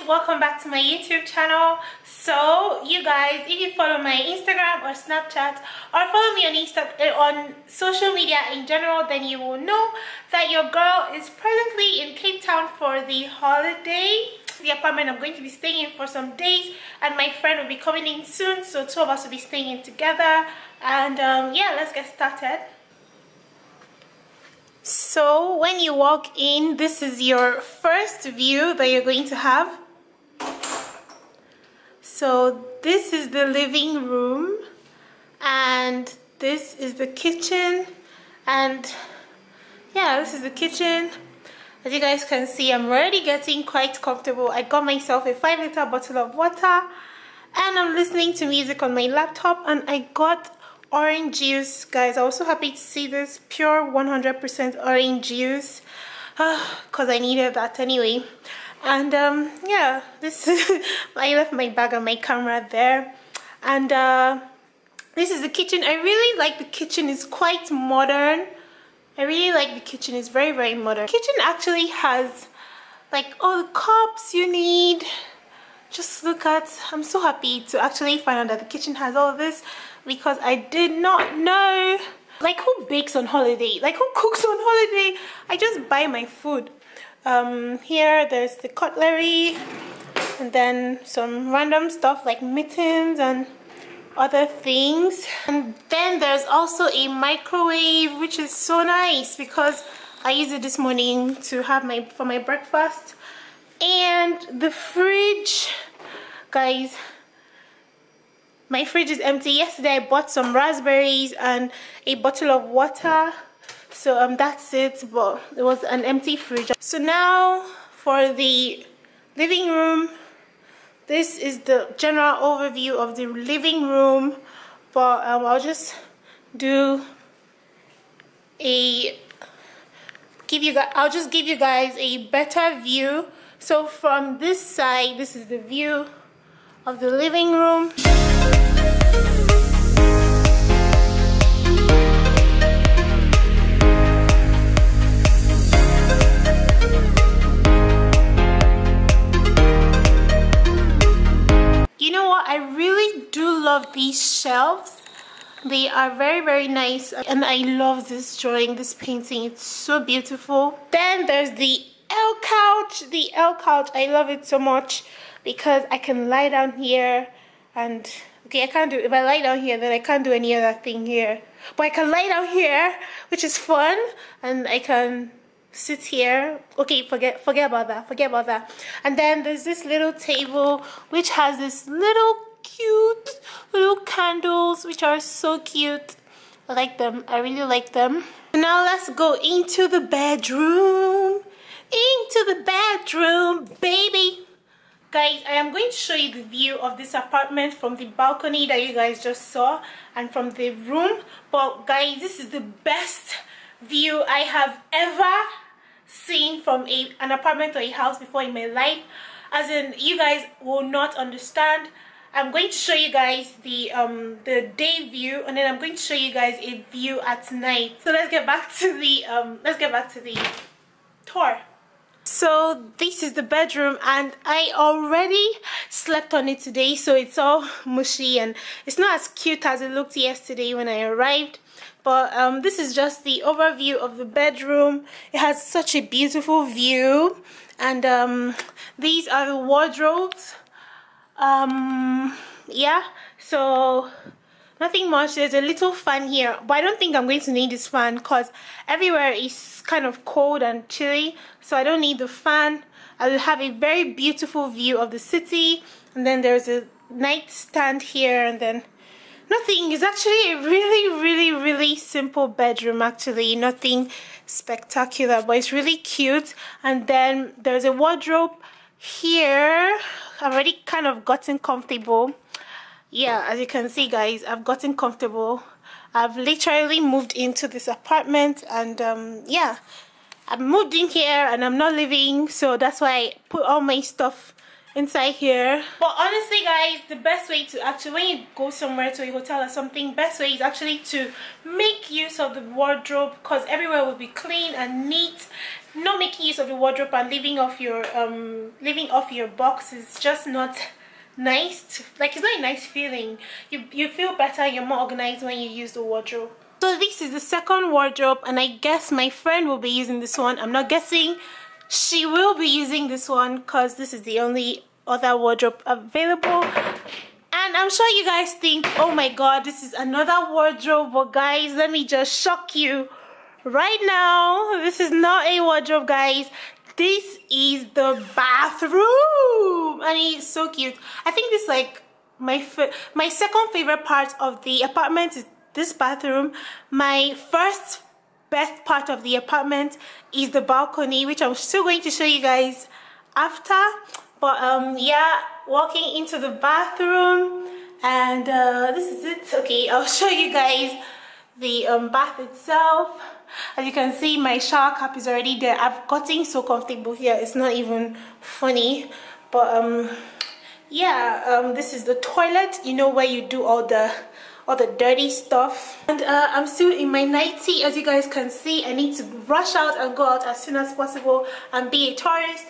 welcome back to my YouTube channel. So you guys, if you follow my Instagram or Snapchat or follow me on social media in general, then you will know that your girl is presently in Cape Town for the holiday. The apartment I'm going to be staying in for some days, and my friend will be coming in soon, so two of us will be staying in together. And yeah, let's get started. So when you walk in, this is your first view that you're going to have. So this is the living room, and this is the kitchen, and yeah, this is the kitchen. As you guys can see, I'm already getting quite comfortable. I got myself a 5-liter bottle of water, and I'm listening to music on my laptop, and I got orange juice. Guys, I was so happy to see this pure 100% orange juice because I needed that anyway. And yeah, this is I left my bag and my camera there. And this is the kitchen. I really like the kitchen. It's quite modern. I really like the kitchen. It's very, very modern. The kitchen actually has like all the cups you need. Just look at, I'm so happy to actually find out that the kitchen has all of this, because I did not know. Like, who bakes on holiday? Like, who cooks on holiday? I just buy my food. Here there's the cutlery, and then some random stuff like mittens and other things. And then there's also a microwave, which is so nice because I used it this morning to have for my breakfast. And the fridge, guys, my fridge is empty. Yesterday I bought some raspberries and a bottle of water, so that's it, but it was an empty fridge. So now for the living room. This is the general overview of the living room, but I'll just give you guys a better view. So from this side, this is the view of the living room. You know what? I really do love these shelves. They are very, very nice, and I love this drawing, this painting. It's so beautiful. Then there's the L couch. The L couch, I love it so much because I can lie down here, and okay, I can't do, if I lie down here, then I can't do any other thing here, but I can lie down here, which is fun, and I can sit here. Okay, forget about that. And then there's this little table which has this little cute little candles, which are so cute. I like them. I really like them. Now let's go into the bedroom. Into the bedroom, baby. Guys, I am going to show you the view of this apartment from the balcony that you guys just saw and from the room. But guys, this is the best view I have ever seen from an apartment or a house before in my life. As in, you guys will not understand. I'm going to show you guys the day view, and then I'm going to show you guys a view at night. So let's get back to the tour. So this is the bedroom, and I already slept on it today, so it's all mushy and it's not as cute as it looked yesterday when I arrived. But this is just the overview of the bedroom. It has such a beautiful view, and these are the wardrobes. Yeah, so nothing much. There's a little fan here, but I don't think I'm going to need this fan because everywhere is kind of cold and chilly, so I don't need the fan. I'll have a very beautiful view of the city, and then there's a nightstand here, and then nothing. It's actually a really simple bedroom, actually. Nothing spectacular, but it's really cute. And then there's a wardrobe here. I've already kind of gotten comfortable. Yeah, as you can see, guys, I've gotten comfortable. I've literally moved into this apartment, and yeah, I've moved in here and I'm not living, so that's why I put all my stuff inside here. But honestly, guys, the best way to actually, when you go somewhere to a hotel or something, best way is actually to make use of the wardrobe, because everywhere will be clean and neat. not making use of the wardrobe and living off your box is just not nice. Like, it's not a nice feeling. You feel better, you're more organized when you use the wardrobe. So this is the second wardrobe, and I guess my friend will be using this one. I'm not guessing, she will be using this one because this is the only other wardrobe available. And I'm sure you guys think, oh my god, this is another wardrobe. But guys, let me just shock you right now. This is not a wardrobe, guys. This is the bathroom, and it's so cute. I think this is like my second favorite part of the apartment is this bathroom. My first best part of the apartment is the balcony, which I'm still going to show you guys after. But yeah, walking into the bathroom, and this is it. Okay, I'll show you guys the bath itself. As you can see, my shower cap is already there. I've gotten so comfortable here, it's not even funny. But yeah, this is the toilet, you know, where you do all the dirty stuff. And I'm still in my nightie. As you guys can see, I need to rush out and go out as soon as possible and be a tourist.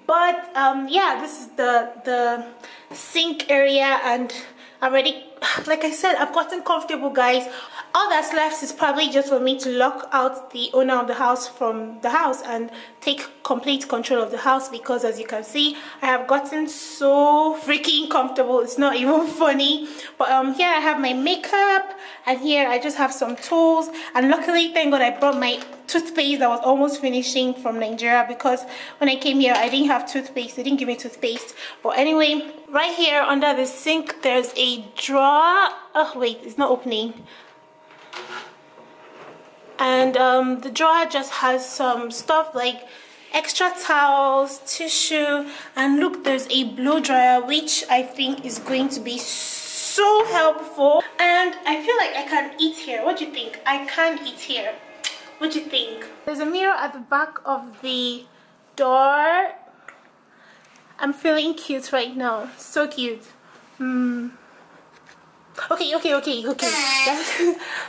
But yeah, this is the sink area, and I'm ready. Like I said, I've gotten comfortable, guys. All that's left is probably just for me to lock out the owner of the house from the house and take complete control of the house, because as you can see, I have gotten so freaking comfortable, it's not even funny. But here I have my makeup, and here I just have some tools, and luckily, thank god, I brought my toothpaste that was almost finishing from Nigeria, because when I came here I didn't have toothpaste. They didn't give me toothpaste. But anyway, right here under the sink there's a drawer. Oh wait, it's not opening. And the drawer just has some stuff like extra towels, tissue, and look, there's a blow dryer, which I think is going to be so helpful. And I feel like I can eat here. What do you think? I can eat here. What do you think? There's a mirror at the back of the door. I'm feeling cute right now. So cute. Okay.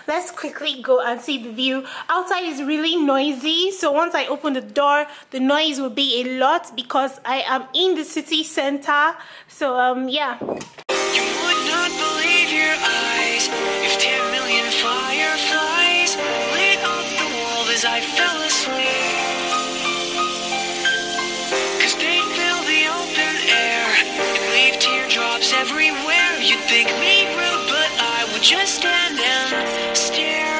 Let's quickly go and see the view. Outside is really noisy, so once I open the door, the noise will be a lot because I am in the city center. So yeah. You would not believe your eyes if 10 million fireflies lit up the world as I fell asleep. 'Cause they fill the open air and leave teardrops everywhere. You'd think me rude, but I would just stand and stare.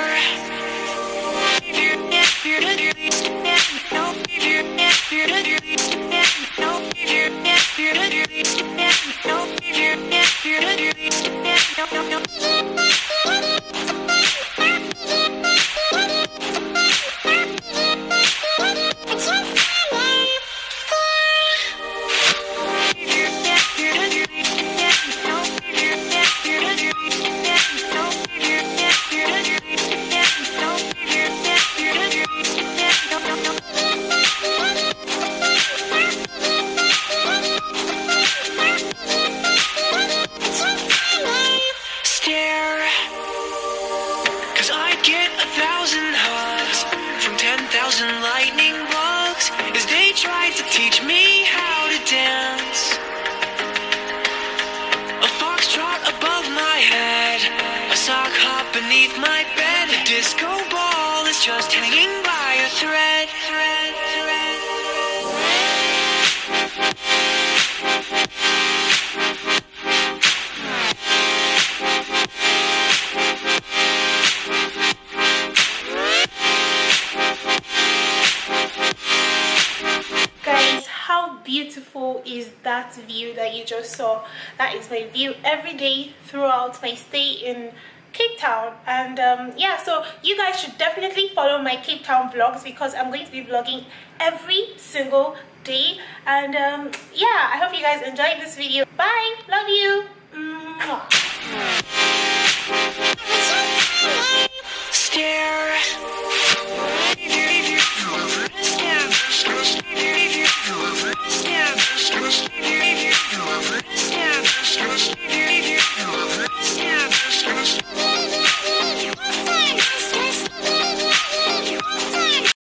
Lightning bugs as they tried to teach me how to dance. A foxtrot above my head, a sock hop beneath my bed, a disco ball is just hanging by a thread. Beautiful is that view that you just saw. That is my view every day throughout my stay in Cape Town. And yeah, so you guys should definitely follow my Cape Town vlogs because I'm going to be vlogging every single day. And yeah, I hope you guys enjoyed this video. Bye, love you. Mwah. Stare.